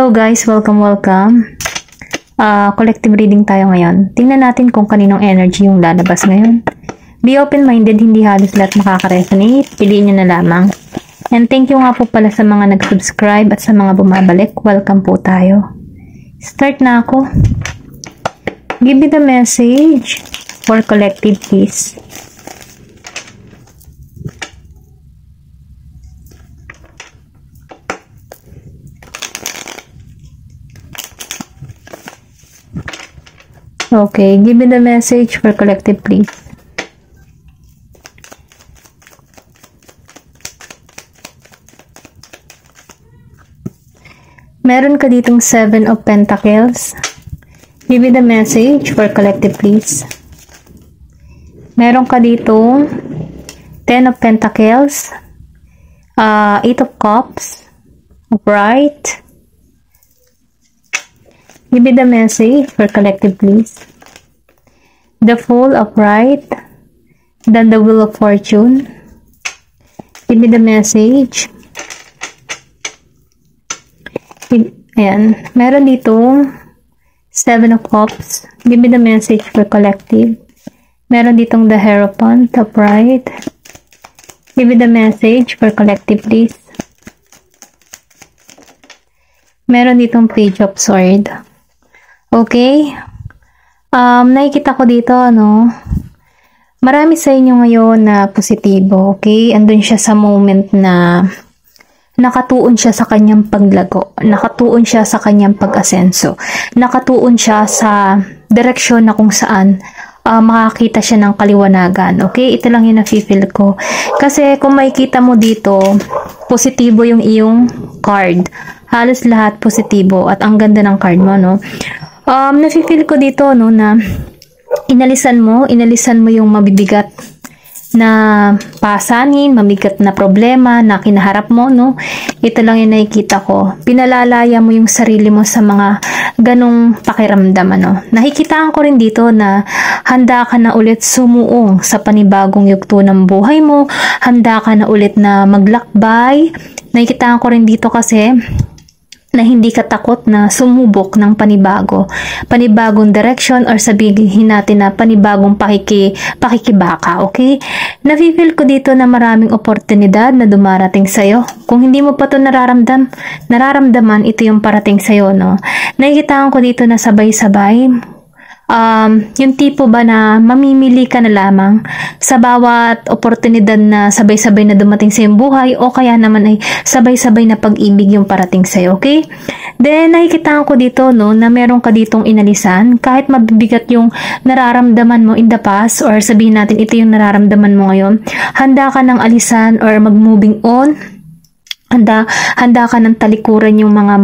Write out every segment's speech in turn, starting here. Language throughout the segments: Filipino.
Hello guys, welcome. Collective reading tayo ngayon. Tingnan natin kung kaninong energy yung lalabas ngayon. Be open-minded, hindi halos lahat makaka-resonate. Piliin nyo na lamang. And thank you nga po pala sa mga nag-subscribe at sa mga bumabalik. Welcome po tayo. Start na ako. Give me the message for collective peace. Okay, give me the message for collective please. Meron ka ditong 7 of Pentacles. Give me the message for collective please. Meron ka ditong 10 of Pentacles, 8 of Cups, Upright. Give me the message for collective please. The Fool, Upright. Then the Wheel of Fortune. Give me the message. Ayan. Meron ditong 7 of Cups. Give me the message for collective. Meron ditong the Hierophant, Upright. Give me the message for collective please. Meron ditong Page of Sword. Okay. Nakikita ko dito, marami sa inyo ngayon na positibo, okay? Andun siya sa moment na nakatuon siya sa kanyang paglago, nakatuon siya sa kanyang pag-asenso, nakatuon siya sa direksyon na kung saan makakita siya ng kaliwanagan, okay? Ito lang yung nafe-feel ko. Kasi kung makikita mo dito, positibo yung iyong card. Halos lahat positibo at ang ganda ng card mo, nafe-feel ko dito, na inalisan mo yung mabibigat na pasanin, mabigat na problema na kinaharap mo, Ito lang yung nakikita ko. Pinalalaya mo yung sarili mo sa mga ganong pakiramdam, Nakikitaan ko rin dito na handa ka na ulit sumuong sa panibagong yugto ng buhay mo. Handa ka na ulit na maglakbay. Nakikitaan ko rin dito kasi na hindi ka takot na sumubok ng panibagong direction, or sabihin natin na panibagong pakikibaka, okay? Nafe-feel ko dito na maraming oportunidad na dumarating sa'yo. Kung hindi mo pa ito nararamdaman, ito yung parating sa'yo, Nakikitaan ko dito na sabay-sabay, yung tipo ba na mamimili ka na lamang sa bawat oportunidad na sabay-sabay na dumating sa iyong buhay, o kaya naman ay sabay-sabay na pag-ibig yung parating sa'yo, okay? Then, nakikita ko dito, na meron ka ditong inalisan, kahit mabibigat yung nararamdaman mo in the past, or sabihin natin ito yung nararamdaman mo ngayon, handa ka ng alisan or mag-moving on. Handa ka ng talikuran yung mga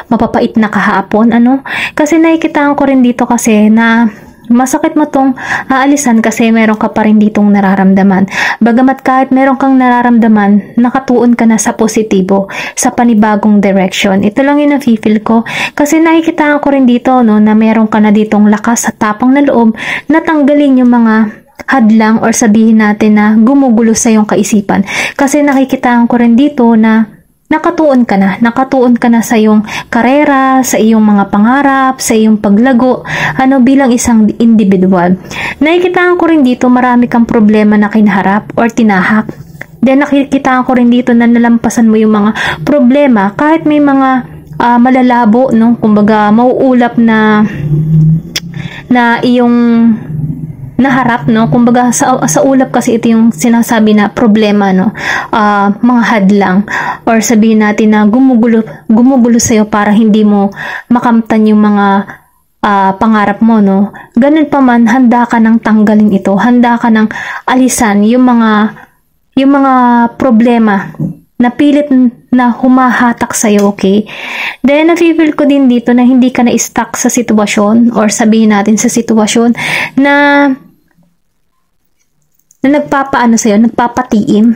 mapapait na kahapon, Kasi nakikitaan ko rin dito kasi na masakit mo tong aalisan kasi meron ka pa rin ditong nararamdaman. Bagamat kahit meron kang nararamdaman, nakatuon ka na sa positibo, sa panibagong direction. Ito lang yung nafe-feel ko. Kasi nakikitaan ko rin dito, na meron ka na ditong lakas at tapang na loob na tanggalin yung mga hadlang, or sabihin natin na gumugulo sa iyong kaisipan. Kasi nakikitaan ko rin dito na nakatuon ka na sa iyong karera, sa iyong mga pangarap, sa iyong paglago, bilang isang individual. Nakikitaan ko rin dito marami kang problema na kinaharap or tinahak. Then nakikitaan ko rin dito na nalampasan mo yung mga problema kahit may mga malalabo, kumbaga mauulap na iyong naharap, kumbaga sa ulap kasi ito yung sinasabi na problema, mga hadlang, or sabihin natin na gumugulo sa'yo para hindi mo makamtan yung mga pangarap mo, Ganun pa man, handa ka nang tanggalin ito, handa ka nang alisan yung mga problema na pilit na humahatak sa'yo, okay? Then, nafe-feel ko din dito na hindi ka na-stuck sa sitwasyon, or sabihin natin sa sitwasyon na nagpapaano sa'yo, nagpapatiim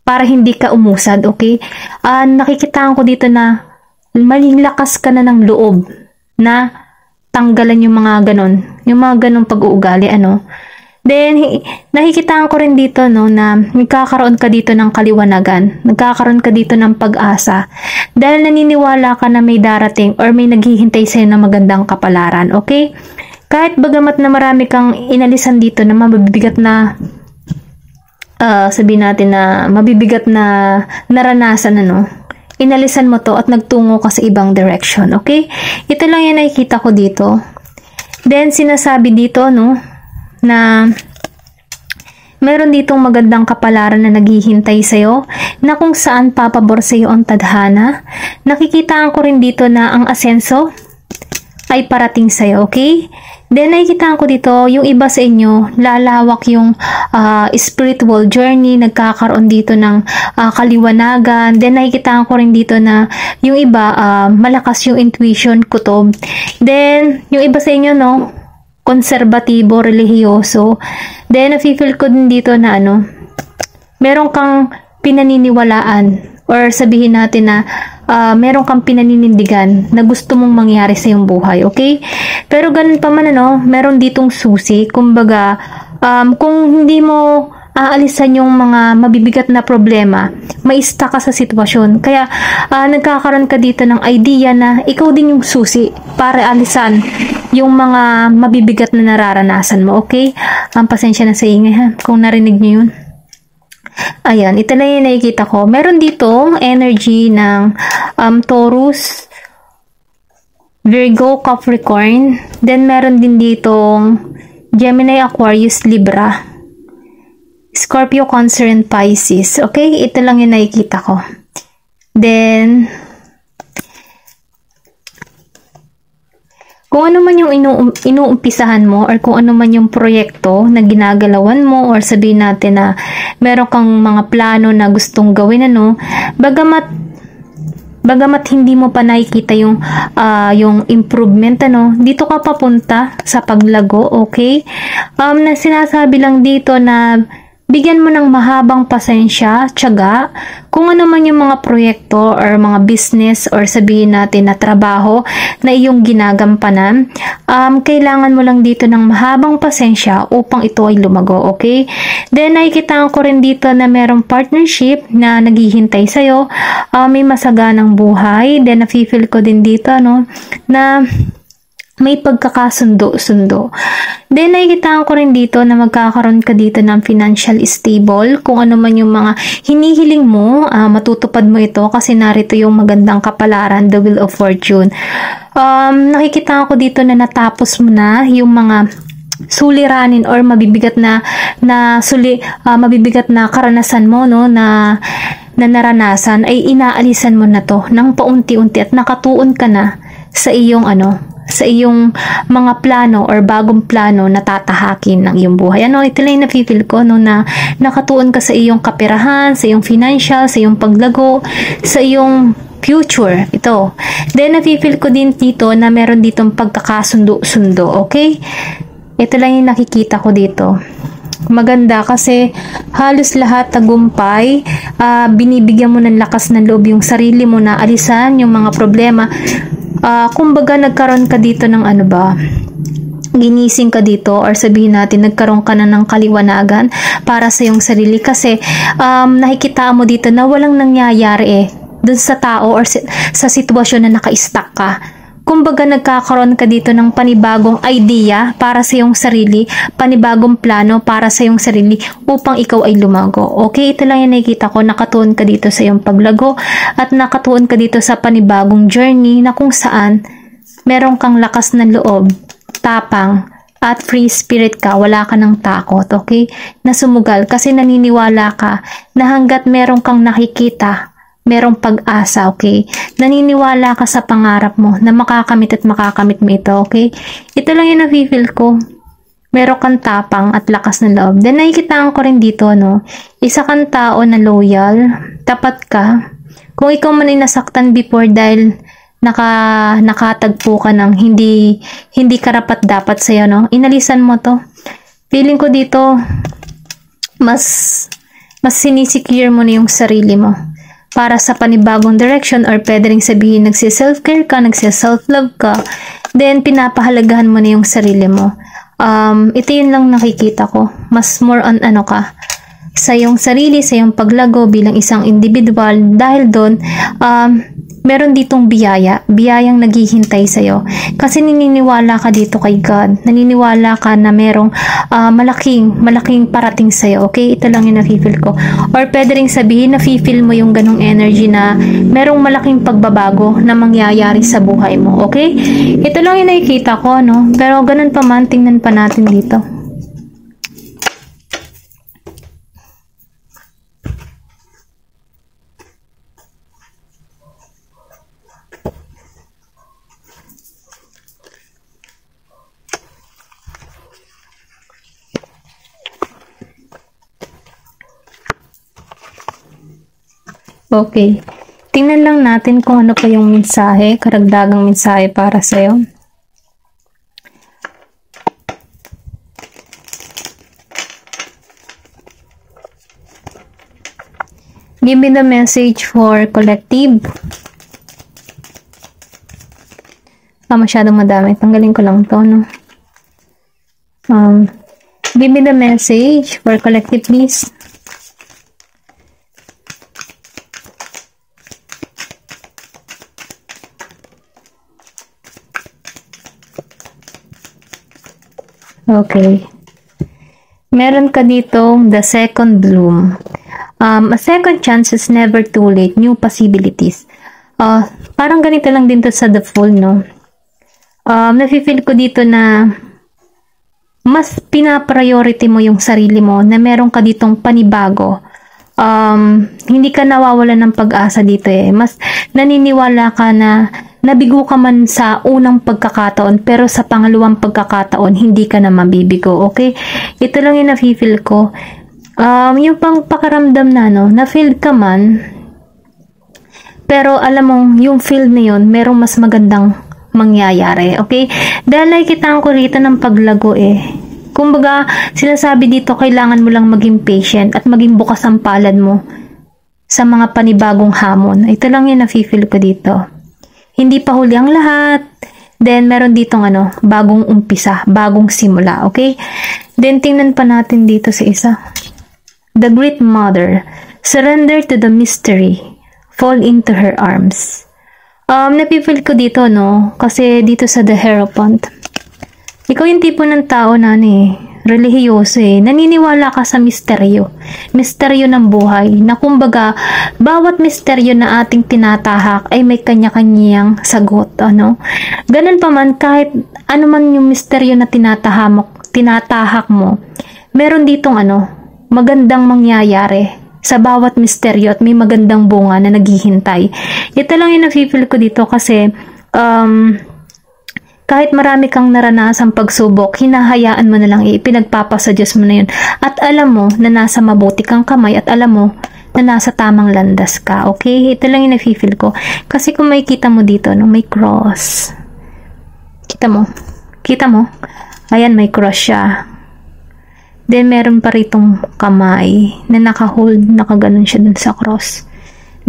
para hindi ka umusad, okay? Nakikitaan ko dito na maling lakas ka na ng loob na tanggalan yung mga ganon pag-uugali, Then, nakikitaan ko rin dito, no, na nagkakaroon ka dito ng kaliwanagan. Nagkakaroon ka dito ng pag-asa. Dahil naniniwala ka na may darating or may naghihintay sa'yo na magandang kapalaran. Okay? Kahit bagamat na marami kang inalisan dito na mabibigat na sabihin natin na mabibigat na naranasan, ano, inalisan mo to at nagtungo ka sa ibang direction. Okay? Ito lang yung nakikita ko dito. Then, sinasabi dito, no, na meron ditong magandang kapalaran na naghihintay sa'yo, na kung saan papabor sa'yo ang tadhana. Nakikitaan ko rin dito na ang asenso ay parating sa'yo, okay? Then, nakikitaan ko dito, yung iba sa inyo, lalawak yung spiritual journey, nagkakaroon dito ng kaliwanagan. Then, nakikitaan ko rin dito na yung iba, malakas yung intuition, kutob. Then, yung iba sa inyo, no, konserbatibo, relihiyoso. Then, nafe-feel ko din dito na ano, meron kang pinaniniwalaan or sabihin natin na meron kang pinaninindigan na gusto mong mangyari sa iyong buhay, okay? Pero ganun pa man, ano, meron ditong susi. Kumbaga, kung hindi mo aalisan yung mga mabibigat na problema, ma-stuck ka sa sitwasyon. Kaya, nagkakaroon ka dito ng idea na ikaw din yung susi para alisan yung mga mabibigat na nararanasan mo, okay? Pasensya na sa ingay, ha, kung narinig niyo yun. Ayan, ito lang yung nakikita ko. Meron dito energy ng Taurus, Virgo, Capricorn. Then, meron din ditong Gemini, Aquarius, Libra, Scorpio, Cancer, and Pisces. Okay? Ito lang yung nakikita ko. Then, kung ano man yung inuumpisahan mo or kung ano man yung proyekto na ginagalawan mo or sabihin natin na meron kang mga plano na gustong gawin, ano, bagamat hindi mo pa nakikita yung improvement, ano, dito ka papunta sa paglago, okay? Na sinasabi lang dito na bigyan mo ng mahabang pasensya, tiyaga, kung ano man yung mga proyekto or mga business or sabihin natin na trabaho na iyong ginagampanan, kailangan mo lang dito ng mahabang pasensya upang ito ay lumago, okay? Then, nakikita ko rin dito na merong partnership na naghihintay sa'yo, may masaganang buhay. Then, nafe-feel ko din dito, no, na may pagkakasundo-sundo. Then, nakikita ko rin dito na magkakaroon ka dito ng financial stable. Kung ano man yung mga hinihiling mo, matutupad mo ito kasi narito yung magandang kapalaran, the Wheel of Fortune. Nakikita ko dito na natapos mo na yung mga suliranin or mabibigat na karanasan mo, no, na naranasan, ay inaalisan mo na to ng paunti-unti at nakatuon ka na sa iyong sa iyong mga plano or bagong plano na tatahakin ng iyong buhay. Ano, ito lang yung nafe-feel ko, no, na nakatuon ka sa iyong kaperahan, sa iyong financial, sa iyong paglago, sa iyong future. Ito. Then, nafe-feel ko din dito na meron ditong pagkakasundo-sundo. Okay? Ito lang yung nakikita ko dito. Maganda kasi halos lahat tagumpay, binibigyan mo ng lakas ng loob yung sarili mo na alisan yung mga problema. Kumbaga nagkaroon ka dito ng ginising ka dito or sabihin natin nagkaroon ka na ng kaliwanagan para sa iyong sarili kasi nakikita mo dito na walang nangyayari dun sa tao or sa sitwasyon na naka-stuck ka. Kumbaga nagkakaroon ka dito ng panibagong idea para sa iyong sarili, panibagong plano para sa iyong sarili upang ikaw ay lumago. Okay, ito lang yung nakikita ko, nakatuon ka dito sa iyong paglago at nakatuon ka dito sa panibagong journey na kung saan meron kang lakas ng loob, tapang, at free spirit ka, wala ka ng takot, okay? Na sumugal kasi naniniwala ka na hanggat meron kang nakikita, merong pag-asa, okay? Naniniwala ka sa pangarap mo na makakamit mo ito, okay? Ito lang yung nafe-feel ko. Meron kang tapang at lakas ng loob. Then, nakikitaan ko rin dito, no? Isa kang tao na loyal, tapat ka. Kung ikaw man ay nasaktan before dahil nakatagpo ka ng hindi karapat dapat sa'yo, no? Inalisan mo to. Feeling ko dito, mas sinisecure mo na yung sarili mo para sa panibagong direction or pwede rin sabihin nagsi-self-care ka, nagsi-self-love ka, then pinapahalagahan mo na yung sarili mo. ito yun lang nakikita ko. Mas more on ano ka, sa iyong sarili, sa iyong paglago bilang isang individual. Dahil doon, meron ditong biyayang naghihintay sa'yo. Kasi naniniwala ka dito kay God. Naniniwala ka na merong malaking parating sa'yo. Okay? Ito lang yung nafe-feel ko. Or pwede rin sabihin, nafe-feel mo yung ganong energy na merong malaking pagbabago na mangyayari sa buhay mo. Okay? Ito lang yung nakikita ko, no? Pero ganun pa man, tingnan pa natin dito. Okay. Tingnan lang natin kung ano pa yung mensahe, karagdagang mensahe para sa'yo. Give me the message for collective. Masyadong madami. Tanggalin ko lang to, no? Give me the message for collective, please. Okay. Meron ka ditong the second bloom. A second chance is never too late. New possibilities. Parang ganito lang din to sa the Fool, no? Nafe-feel ko dito na mas pina-priority mo yung sarili mo, na meron ka ditong panibago. Hindi ka nawawalan ng pag-asa dito eh. Mas naniniwala ka na nabigo ka man sa unang pagkakataon, pero sa pangalawang pagkakataon, hindi ka na mabibigo, okay? Ito lang yung nafe-feel ko. Yung pang pakaramdam na, no, na-feel ka man, pero alam mo, yung feel na yun, merong mas magandang mangyayari, okay? Dahil nakikita ko rito ng paglago eh. Kumbaga, sinasabi dito, kailangan mo lang maging patient at maging bukas ang palad mo sa mga panibagong hamon. Ito lang yung nafe-feel ko dito. Hindi pa huli ang lahat. Then, meron ditong bagong umpisa, bagong simula, okay? Then, tingnan pa natin dito sa isa. The Great Mother. Surrender to the mystery. Fall into her arms. Napifeel ko dito, no? Kasi dito sa The Hierophant. Ikaw yung tipo ng tao na relihiyoso eh. Naniniwala ka sa misteryo. Misteryo ng buhay. Na kumbaga, bawat misteryo na ating tinatahak ay may kanya-kanyang sagot. Ganun pa man, kahit ano man yung misteryo na tinatahak mo, meron ditong magandang mangyayari sa bawat misteryo at may magandang bunga na naghihintay. Ito lang yung nafe-feel ko dito kasi kahit marami kang naranasang pagsubok, hinahayaan mo na lang, ipinagpapasa Diyos mo na yun. At alam mo na nasa mabuti kang kamay at alam mo na nasa tamang landas ka. Okay? Ito lang yung nafe-feel ko. Kasi kung makikita mo dito, may cross. Kita mo? Kita mo? Ayan, may cross siya. Then, meron pa ritong kamay na naka-hold, nakaganon siya dun sa cross.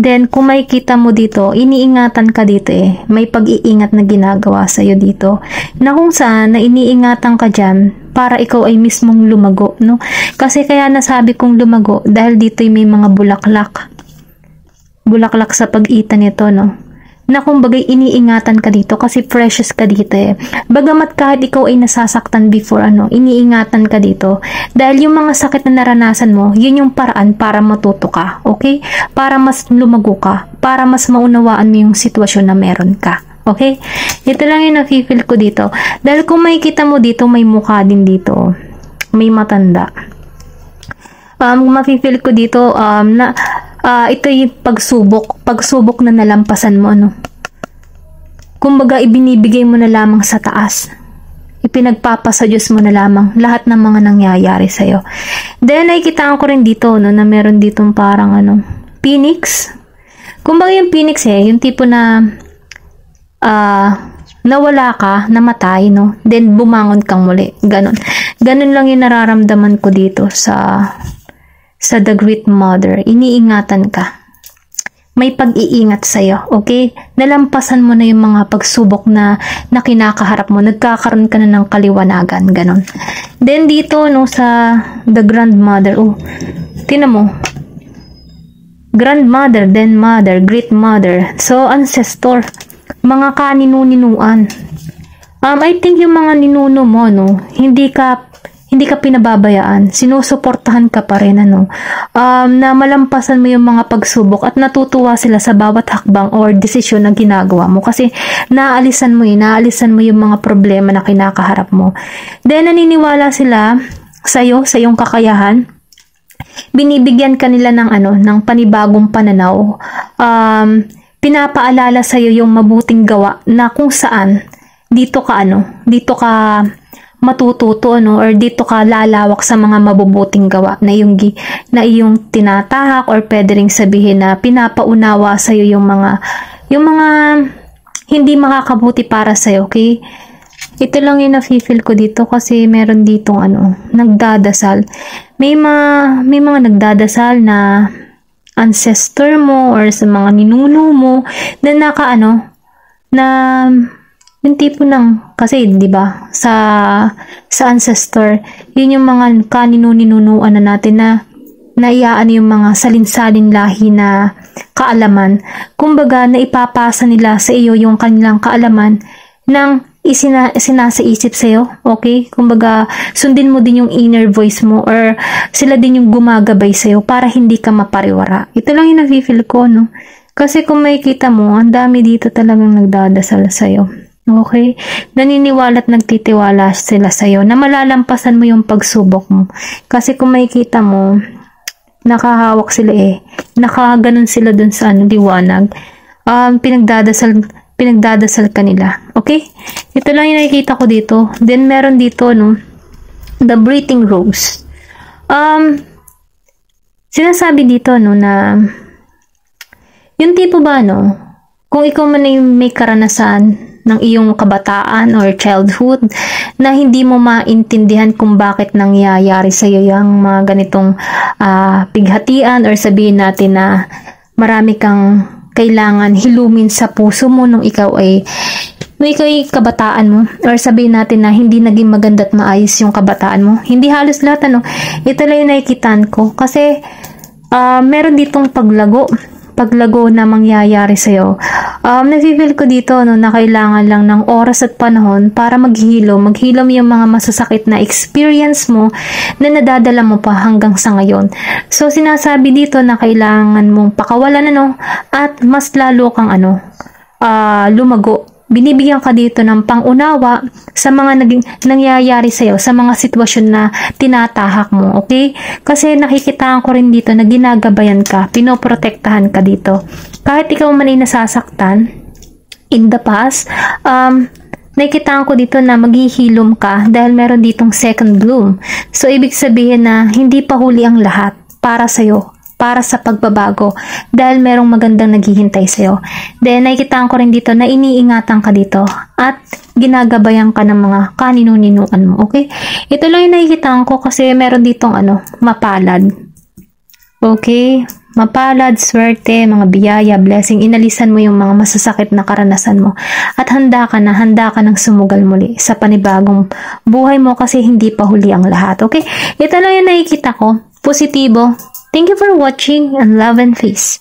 Then, kung makikita mo dito, iniingatan ka dito eh. May pag-iingat na ginagawa sa'yo dito. Na kung saan, na iniingatan ka dyan para ikaw ay mismong lumago, no? Kasi kaya nasabi kong lumago dahil dito may mga bulaklak. Bulaklak sa pag-itan nito, no? Na kumbagay iniingatan ka dito kasi precious ka dito eh. Bagamat kahit ikaw ay nasasaktan before iniingatan ka dito. Dahil yung mga sakit na naranasan mo, yun yung paraan para matuto ka. Okay? Para mas lumago ka. Para mas maunawaan mo yung sitwasyon na meron ka. Okay? Ito lang yung nafe-feel ko dito. Dahil kung makikita mo dito, may mukha din dito. May matanda. Mafe-feel ko dito na ito yung pagsubok na nalampasan mo, Kumbaga, ibinibigay mo na lamang sa taas. Ipinagpapasa Diyos mo na lamang lahat ng mga nangyayari sa'yo. Then, nakikita ko rin dito, na meron ditong parang, phoenix. Kumbaga yung phoenix yung tipo na, nawala ka, namatay, Then, bumangon kang muli. Ganon. Ganon lang yung nararamdaman ko dito sa The Great Mother. Iniingatan ka. may pag-iingat sa'yo, okay? Nalampasan mo na yung mga pagsubok na kinakaharap mo, nagkakaroon ka na ng kaliwanagan, ganon. Then dito, no, sa the grandmother, tinan mo, grandmother, then mother, great mother, so ancestor, mga kaninu-ninuan. I think yung mga ninuno mo, no, hindi ka pinababayaan, sinusuportahan ka pa rin, ano, na malampasan mo yung mga pagsubok at natutuwa sila sa bawat hakbang or desisyon na ginagawa mo kasi naalisan mo yung mga problema na kinakaharap mo. Then, naniniwala sila sa'yo, sa iyong kakayahan, binibigyan ka nila ng ng panibagong pananaw, pinapaalala sa'yo yung mabuting gawa na kung saan dito ka matututo, or dito ka lalawak sa mga mabubuting gawa na iyong tinatahak, or pwede ring sabihin na pinapaunawa sa iyo yung mga hindi makakabuti para sa iyo, okay? Ito lang yung nafe-feel ko dito kasi meron ditong nagdadasal. May mga nagdadasal na ancestor mo or sa mga ninuno mo na na yung tipo ng, kasi, di ba, sa ancestor, yun yung mga kaninu-ninunuan na natin na naiyaan yung mga salin-salin lahi na kaalaman. Kumbaga, naipapasa nila sa iyo yung kanilang kaalaman ng sinasa-isip sa'yo, okay? Kumbaga, sundin mo din yung inner voice mo or sila din yung gumagabay sa'yo para hindi ka mapariwara. Ito lang yung nafe-feel ko, no? Kasi kung makikita mo, ang dami dito talagang nagdadasal sa'yo. Okay? Naniniwala at nagtitiwala sila sa'yo na malalampasan mo yung pagsubok mo. Kasi kung makikita mo, nakahawak sila nakaganon sila dun sa liwanag. Pinagdadasal kanila. Okay? Ito lang yung nakikita ko dito. Then, meron dito, no, the breathing rose. Sinasabi dito, no, na yung tipo ba, no, kung ikaw man ay may karanasan ng iyong kabataan or childhood na hindi mo maintindihan kung bakit nangyayari sa iyo yung mga ganitong pighatian, or sabihin natin na marami kang kailangan hilumin sa puso mo nung ikaw ay kabataan mo, or sabihin natin na hindi naging maganda at maayos yung kabataan mo. Hindi halos lahat, ito lang yung nakikitaan ko kasi meron ditong paglago na mangyayari sa'yo. Nafe-feel ko dito, na kailangan lang ng oras at panahon para maghilom yung mga masasakit na experience mo na nadadala mo pa hanggang sa ngayon. So, sinasabi dito na kailangan mong pakawalan, at mas lalo kang, lumago. Binibigyan ka dito ng pangunawa sa mga nangyayari sa'yo, sa mga sitwasyon na tinatahak mo, okay? Kasi nakikitaan ko rin dito na ginagabayan ka, pinoprotektahan ka dito. Kahit ikaw man ay nasasaktan in the past, nakikitaan ko dito na maghihilom ka dahil meron ditong second bloom. So, ibig sabihin na hindi pa huli ang lahat para sa'yo, para sa pagbabago, dahil merong magandang naghihintay sa'yo. Then, nakikitaan ko rin dito na iniingatan ka dito at ginagabayan ka ng mga kaninu-ninuan mo, okay? Ito lang yung nakikitaan ko kasi meron ditong mapalad. Okay? Mapalad, swerte, mga biyaya, blessing, inalisan mo yung mga masasakit na karanasan mo at handa ka ng sumugal muli sa panibagong buhay mo kasi hindi pa huli ang lahat, okay? Ito lang yung nakikita ko, positibo. Thank you for watching and love and peace.